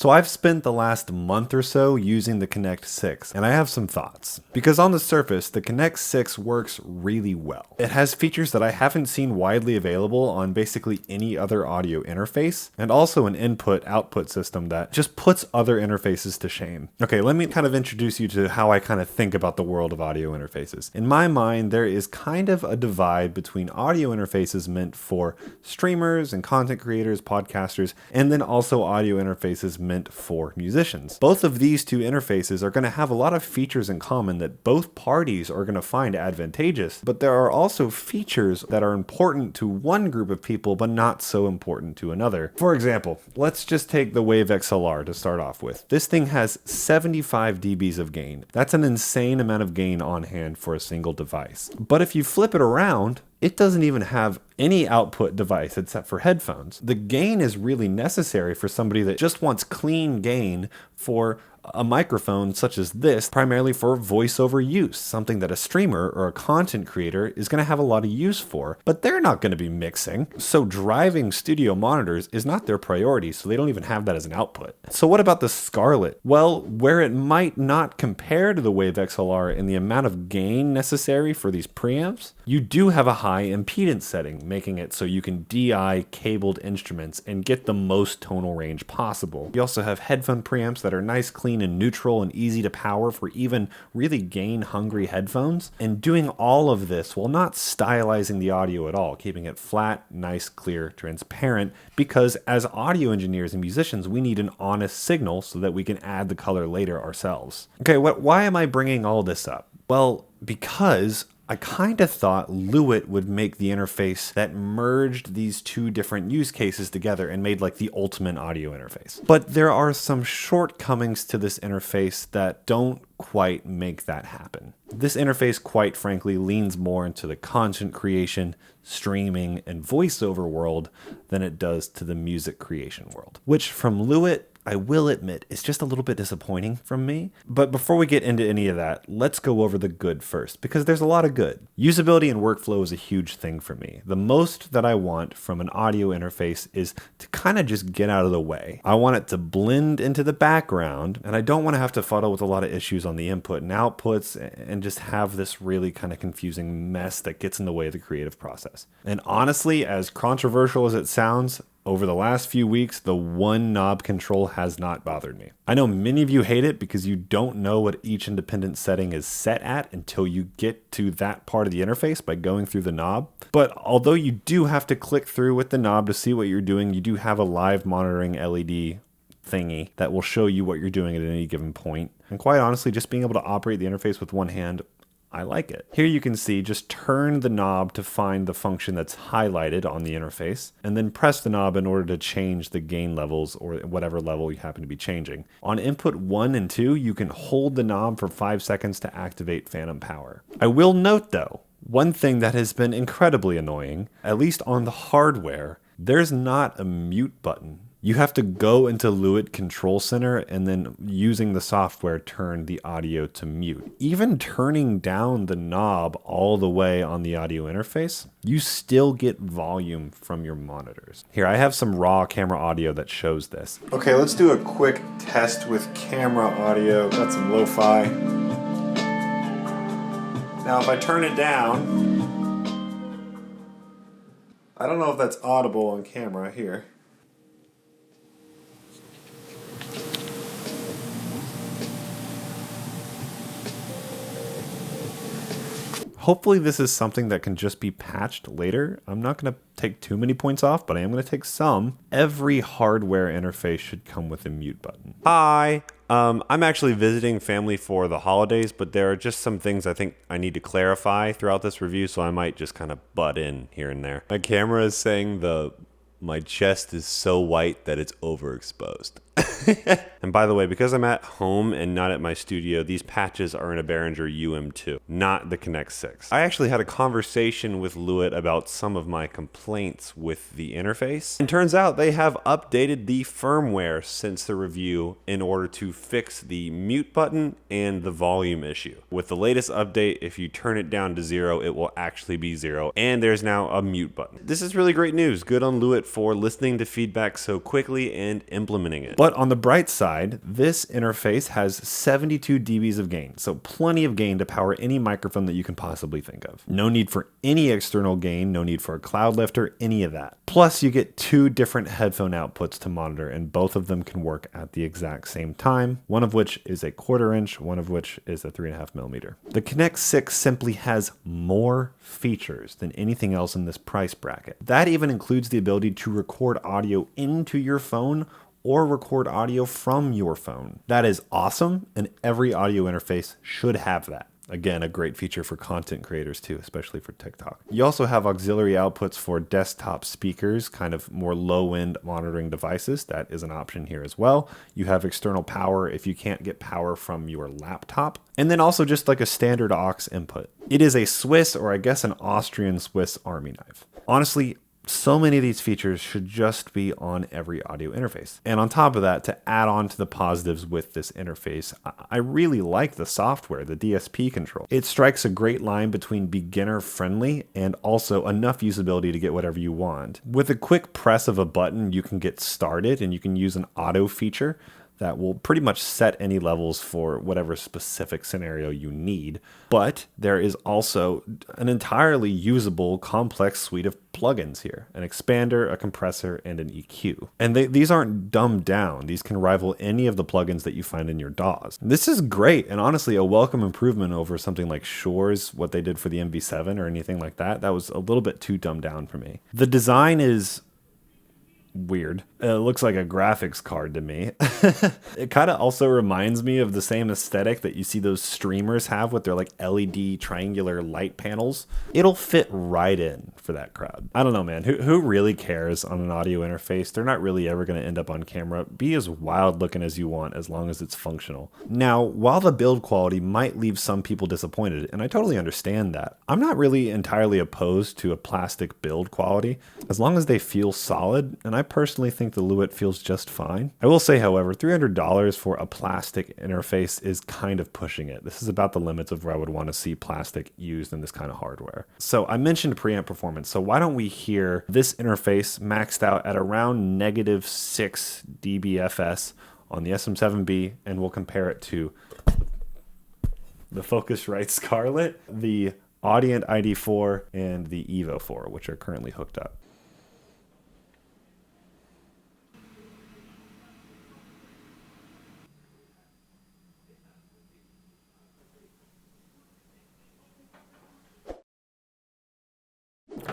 So I've spent the last month or so using the Connect 6, and I have some thoughts. Because on the surface, the Connect 6 works really well. It has features that I haven't seen widely available on basically any other audio interface, and also an input-output system that just puts other interfaces to shame. Okay, let me kind of introduce you to how I kind of think about the world of audio interfaces. In my mind, there is kind of a divide between audio interfaces meant for streamers and content creators, podcasters, and then also audio interfaces meant for musicians. Both of these two interfaces are going to have a lot of features in common that both parties are going to find advantageous, but there are also features that are important to one group of people but not so important to another. For example, let's just take the Wave XLR to start off with. This thing has 75 dBs of gain. That's an insane amount of gain on hand for a single device. But if you flip it around, it doesn't even have any output device except for headphones. The gain is really necessary for somebody that just wants clean gain for a microphone such as this, primarily for voiceover use, something that a streamer or a content creator is going to have a lot of use for, but they're not going to be mixing. So driving studio monitors is not their priority, so they don't even have that as an output. So what about the Scarlett? Well, where it might not compare to the Wave XLR in the amount of gain necessary for these preamps, you do have a high impedance setting, making it so you can DI cabled instruments and get the most tonal range possible. You also have headphone preamps that are nice, clean, and neutral and easy to power for even really gain hungry headphones. And doing all of this while not stylizing the audio at all, keeping it flat, nice, clear, transparent, because as audio engineers and musicians, we need an honest signal so that we can add the color later ourselves. Okay, why am I bringing all this up? Well, because I kind of thought Lewitt would make the interface that merged these two different use cases together and made like the ultimate audio interface. But there are some shortcomings to this interface that don't quite make that happen. This interface, quite frankly, leans more into the content creation, streaming, and voiceover world than it does to the music creation world, which from Lewitt, I will admit, is just a little bit disappointing from me. But before we get into any of that, let's go over the good first, because there's a lot of good. Usability and workflow is a huge thing for me. The most that I want from an audio interface is to kind of just get out of the way. I want it to blend into the background, and I don't want to have to fuddle with a lot of issues on the input and outputs and just have this really kind of confusing mess that gets in the way of the creative process. And honestly, as controversial as it sounds, over the last few weeks, the one knob control has not bothered me. I know many of you hate it because you don't know what each independent setting is set at until you get to that part of the interface by going through the knob. But although you do have to click through with the knob to see what you're doing, you do have a live monitoring LED thingy that will show you what you're doing at any given point. And quite honestly, just being able to operate the interface with one hand, I like it. Here you can see, just turn the knob to find the function that's highlighted on the interface, and then press the knob in order to change the gain levels or whatever level you happen to be changing. On input 1 and 2, you can hold the knob for 5 seconds to activate phantom power. I will note though, one thing that has been incredibly annoying, at least on the hardware, there's not a mute button. You have to go into Lewitt Control Center and then using the software turn the audio to mute. Even turning down the knob all the way on the audio interface, you still get volume from your monitors. Here, I have some raw camera audio that shows this. Okay, let's do a quick test with camera audio. Got some lo-fi. Now if I turn it down, I don't know if that's audible on camera here. Hopefully this is something that can just be patched later. I'm not going to take too many points off, but I am going to take some. Every hardware interface should come with a mute button. Hi, I'm actually visiting family for the holidays, but there are just some things I think I need to clarify throughout this review, so I might just kind of butt in here and there. My camera is saying my chest is so white that it's overexposed. And by the way, because I'm at home and not at my studio, these patches are in a Behringer UM2, not the Connect 6. I actually had a conversation with Lewitt about some of my complaints with the interface. And turns out they have updated the firmware since the review in order to fix the mute button and the volume issue. With the latest update, if you turn it down to 0, it will actually be 0. And there's now a mute button. This is really great news. Good on Lewitt for listening to feedback so quickly and implementing it. But on the bright side, this interface has 72 dBs of gain, so plenty of gain to power any microphone that you can possibly think of. No need for any external gain, no need for a cloud lifter, any of that. Plus, you get 2 different headphone outputs to monitor, and both of them can work at the exact same time, one of which is a 1/4 inch, one of which is a 3.5 millimeter. The Connect 6 simply has more features than anything else in this price bracket. That even includes the ability to record audio into your phone or record audio from your phone. That is awesome, and every audio interface should have that. Again, a great feature for content creators too, especially for TikTok. You also have auxiliary outputs for desktop speakers, kind of more low-end monitoring devices. That is an option here as well. You have external power if you can't get power from your laptop. And then also just like a standard aux input. It is a Swiss, or I guess an Austrian Swiss Army knife. Honestly, so many of these features should just be on every audio interface. And on top of that, to add on to the positives with this interface, I really like the software, the DSP control. It strikes a great line between beginner friendly and also enough usability to get whatever you want. With a quick press of a button, you can get started, and you can use an auto feature that will pretty much set any levels for whatever specific scenario you need. But there is also an entirely usable, complex suite of plugins here. An expander, a compressor, and an EQ. And these aren't dumbed down. These can rival any of the plugins that you find in your DAWs. This is great, and honestly a welcome improvement over something like Shure's, what they did for the MV7 or anything like that. That was a little bit too dumbed down for me. The design is weird. It looks like a graphics card to me. It kind of also reminds me of the same aesthetic that you see those streamers have with their like LED triangular light panels. It'll fit right in for that crowd. I don't know, man. Who really cares on an audio interface? They're not really ever going to end up on camera. Be as wild looking as you want as long as it's functional. Now, while the build quality might leave some people disappointed, and I totally understand that, I'm not really entirely opposed to a plastic build quality as long as they feel solid, and I personally think the Lewitt feels just fine. I will say, however, $300 for a plastic interface is kind of pushing it. This is about the limits of where I would want to see plastic used in this kind of hardware. So I mentioned preamp performance, so why don't we hear this interface maxed out at around -6 dBFS on the SM7B, and we'll compare it to the Focusrite Scarlett, the Audient ID4, and the Evo 4, which are currently hooked up.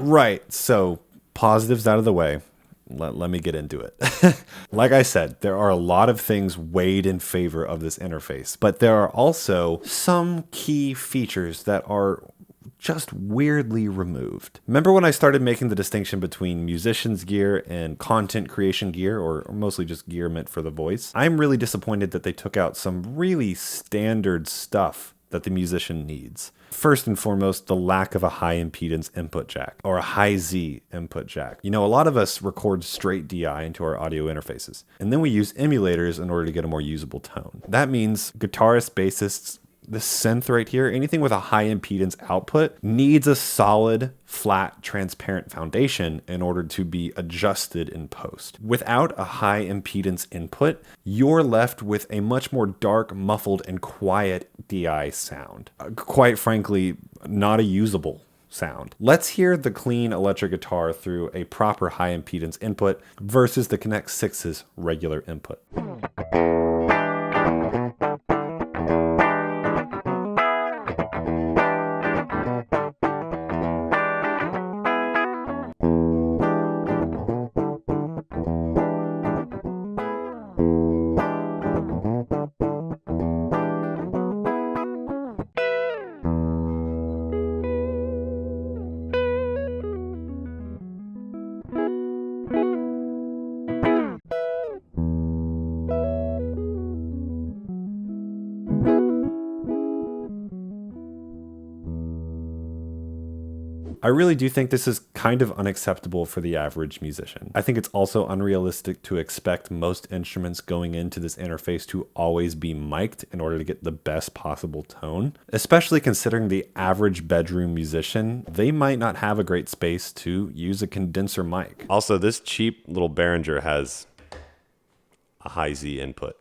Right, so positives out of the way. Let me get into it. Like I said, there are a lot of things weighed in favor of this interface, but there are also some key features that are just weirdly removed. Remember when I started making the distinction between musician's gear and content creation gear, or mostly just gear meant for the voice? I'm really disappointed that they took out some really standard stuff that the musician needs. First and foremost, the lack of a high impedance input jack or a high Z input jack. You know, a lot of us record straight DI into our audio interfaces, and then we use emulators in order to get a more usable tone. That means guitarists, bassists, this synth right here, anything with a high impedance output needs a solid, flat, transparent foundation in order to be adjusted in post. Without a high impedance input, you're left with a much more dark, muffled, and quiet DI sound. Quite frankly, not a usable sound. Let's hear the clean electric guitar through a proper high impedance input versus the Connect 6's regular input. I really do think this is kind of unacceptable for the average musician. I think it's also unrealistic to expect most instruments going into this interface to always be mic'd in order to get the best possible tone, especially considering the average bedroom musician, they might not have a great space to use a condenser mic. Also, this cheap little Behringer has a high Z input.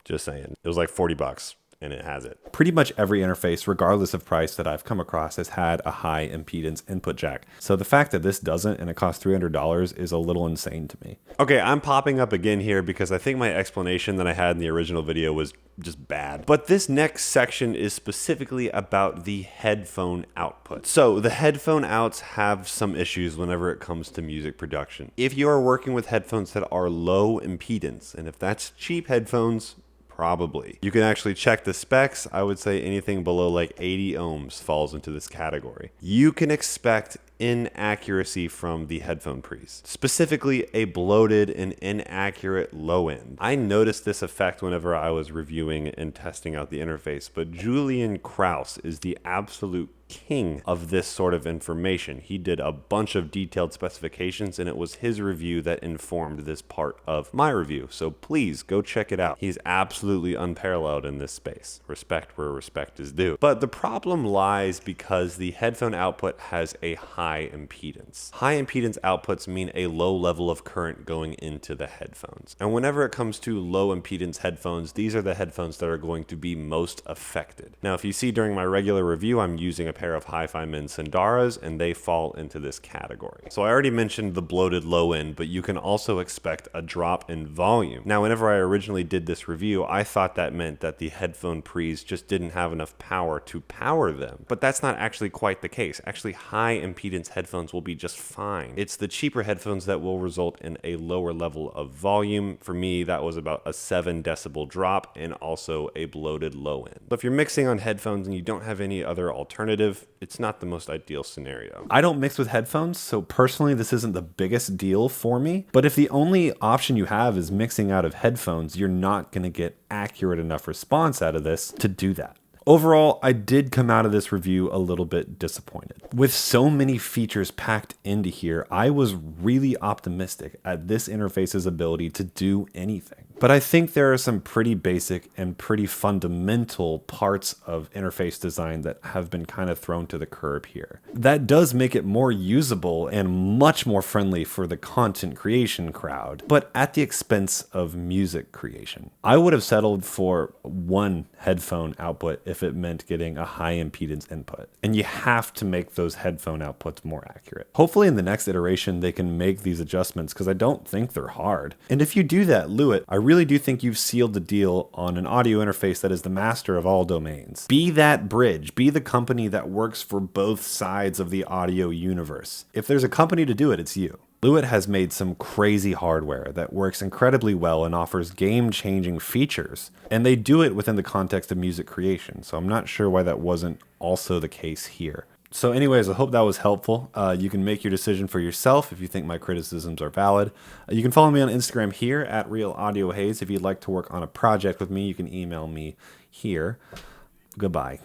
Just saying. It was like $40 and it has it. Pretty much every interface, regardless of price, that I've come across has had a high impedance input jack. So the fact that this doesn't and it costs $300 is a little insane to me. Okay, I'm popping up again here because I think my explanation that I had in the original video was just bad. But this next section is specifically about the headphone output. So the headphone outs have some issues whenever it comes to music production. If you are working with headphones that are low impedance, and if that's cheap headphones, probably. You can actually check the specs. I would say anything below like 80 ohms falls into this category. You can expect inaccuracy from the headphone pre's, specifically a bloated and inaccurate low end. I noticed this effect whenever I was reviewing and testing out the interface, but Julian Krause is the absolute king of this sort of information. He did a bunch of detailed specifications, and it was his review that informed this part of my review. So please go check it out. He's absolutely unparalleled in this space. Respect where respect is due. But the problem lies because the headphone output has a high impedance. High impedance outputs mean a low level of current going into the headphones. And whenever it comes to low impedance headphones, these are the headphones that are going to be most affected. Now, if you see during my regular review, I'm using a pair of Hi-Fi Men Sandaras, and they fall into this category. So I already mentioned the bloated low end, but you can also expect a drop in volume. Now, whenever I originally did this review, I thought that meant that the headphone pre's just didn't have enough power to power them. But that's not actually quite the case. Actually, high impedance headphones will be just fine. It's the cheaper headphones that will result in a lower level of volume. For me, that was about a 7 decibel drop and also a bloated low end. So if you're mixing on headphones and you don't have any other alternative, it's not the most ideal scenario. I don't mix with headphones, so personally this isn't the biggest deal for me. But if the only option you have is mixing out of headphones, you're not going to get accurate enough response out of this to do that. Overall, I did come out of this review a little bit disappointed. With so many features packed into here, I was really optimistic at this interface's ability to do anything. But I think there are some pretty basic and pretty fundamental parts of interface design that have been kind of thrown to the curb here. That does make it more usable and much more friendly for the content creation crowd, but at the expense of music creation. I would have settled for one headphone output if it meant getting a high impedance input. And you have to make those headphone outputs more accurate. Hopefully in the next iteration they can make these adjustments, because I don't think they're hard. And if you do that, Lewitt, I really do think you've sealed the deal on an audio interface that is the master of all domains. Be that bridge. Be the company that works for both sides of the audio universe. If there's a company to do it, it's you. Lewitt has made some crazy hardware that works incredibly well and offers game-changing features, and they do it within the context of music creation, so I'm not sure why that wasn't also the case here. So anyways, I hope that was helpful. You can make your decision for yourself if you think my criticisms are valid. You can follow me on Instagram here at @RealAudioHaze. If you'd like to work on a project with me, you can email me here. Goodbye.